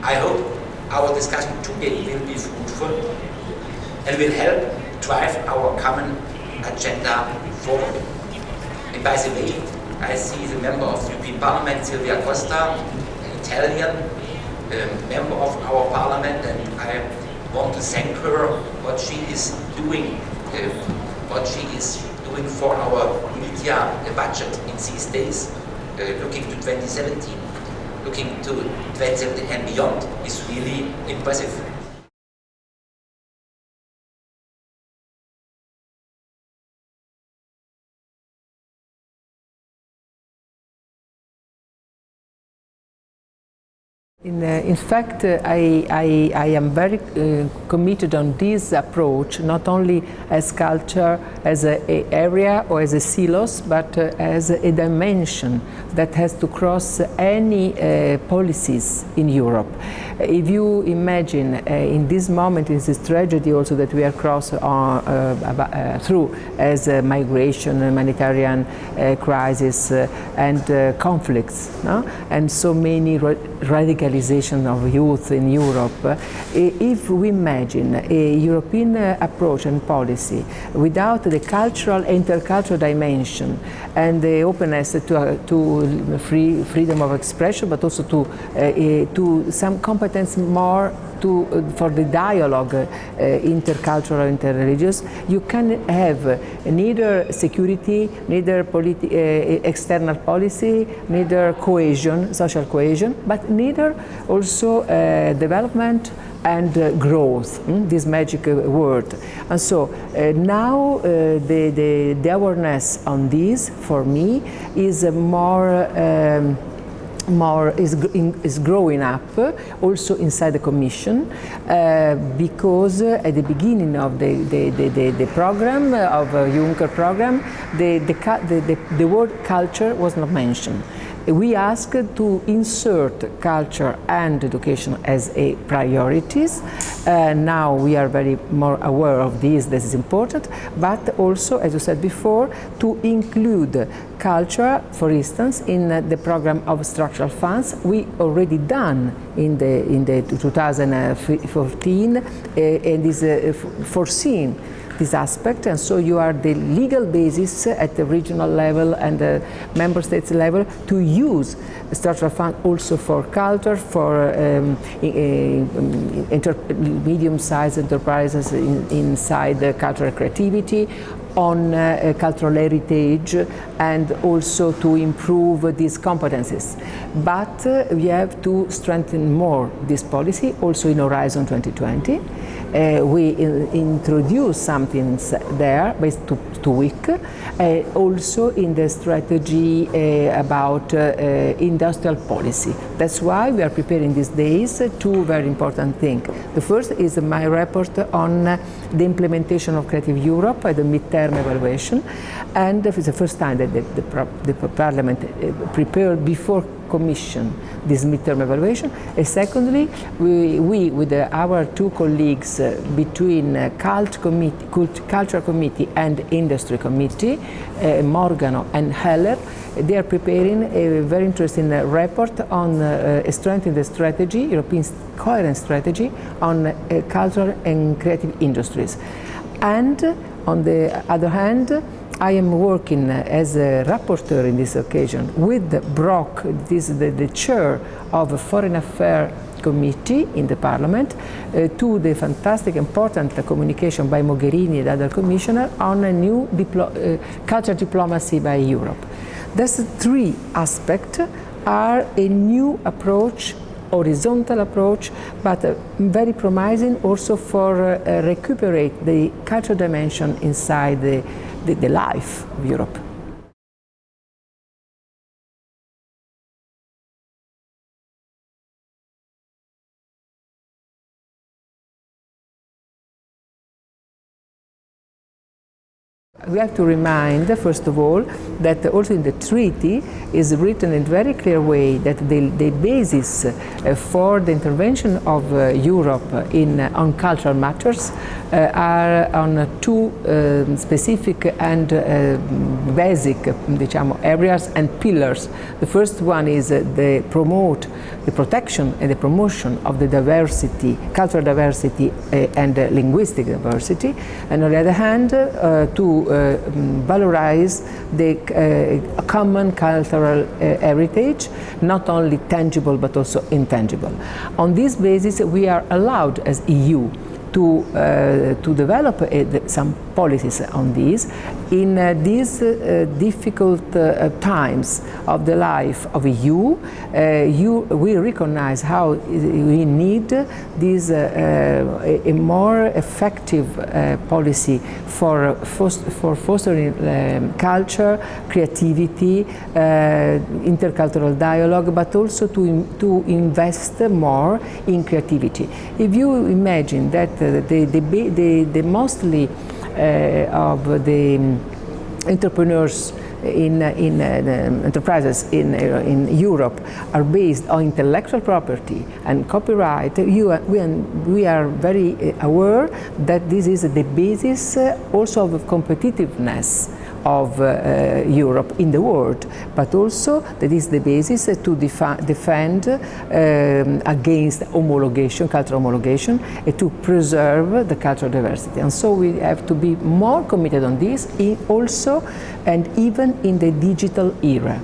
I hope our discussion today will be fruitful and will help drive our common agenda forward. And by the way, I see the member of the European Parliament, Silvia Costa, an Italian member of our Parliament, and I want to thank her what she is doing for our media budget in these days, looking to 2017, looking to 2017 and beyond is really impressive. In fact, I am very committed on this approach, not only as culture, as an area or as a silos, but as a dimension that has to cross any policies in Europe. If you imagine in this moment, in this tragedy also that we are through as migration, humanitarian crisis and conflicts, no? And so many radicalization of youth in Europe, if we imagine a European approach and policy without the cultural, intercultural dimension and the openness to freedom of expression, but also to some competence more for the dialogue, intercultural, interreligious, you can have neither security, neither external policy, neither cohesion, social cohesion, but neither also development and growth, this magic word. And so now the awareness on this, for me, is is growing up also inside the Commission, because at the beginning of the program, of Juncker program, the word culture was not mentioned. We asked to insert culture and education as a priorities. Now we are very more aware of this is important, but also, as you said before, to include culture, for instance, in the program of structural funds. We already done in the 2014 and is foreseen this aspect, and so you are the legal basis at the regional level and the member states level to use the structural fund also for culture, for medium-sized enterprises inside the cultural creativity, on cultural heritage, and also to improve these competencies. But we have to strengthen more this policy, also in Horizon 2020. We introduce something there, but it's too weak. Also in the strategy about industrial policy. That's why we are preparing these days two very important things. The first is my report on the implementation of Creative Europe, the midterm evaluation, and it's the first time that the Parliament prepared before Commission this midterm evaluation. And secondly, we with our two colleagues between Culture Committee and Industry Committee, Morgano and Heller, they are preparing a very interesting report on strengthening the strategy, European coherent strategy on cultural and creative industries. And on the other hand, I am working as a rapporteur in this occasion with Brok, this is the chair of a Foreign Affairs Committee in the Parliament, to the fantastic important communication by Mogherini and other commissioners on a new culture diplomacy by Europe. These three aspects are a new approach, horizontal approach, but very promising also for recuperate the cultural dimension inside the life of Europe. We have to remind, first of all, that also in the treaty is written in a very clear way that the basis for the intervention of Europe on cultural matters are on two specific and basic areas and pillars. The first one is the protection and the promotion of the diversity, cultural diversity and linguistic diversity, and on the other hand to valorize the common cultural heritage, not only tangible but also intangible. On this basis, we are allowed as EU to develop some policies on this. In these difficult times of the life of EU, we recognize how we need this a more effective policy for fostering culture, creativity, intercultural dialogue, but also to invest more in creativity. If you imagine that the mostly of the entrepreneurs in enterprises in Europe are based on intellectual property and copyright, we are very aware that this is the basis also of competitiveness of Europe in the world, but also that is the basis to defend against homologation, cultural homologation, and to preserve the cultural diversity. And so we have to be more committed on this also and even in the digital era.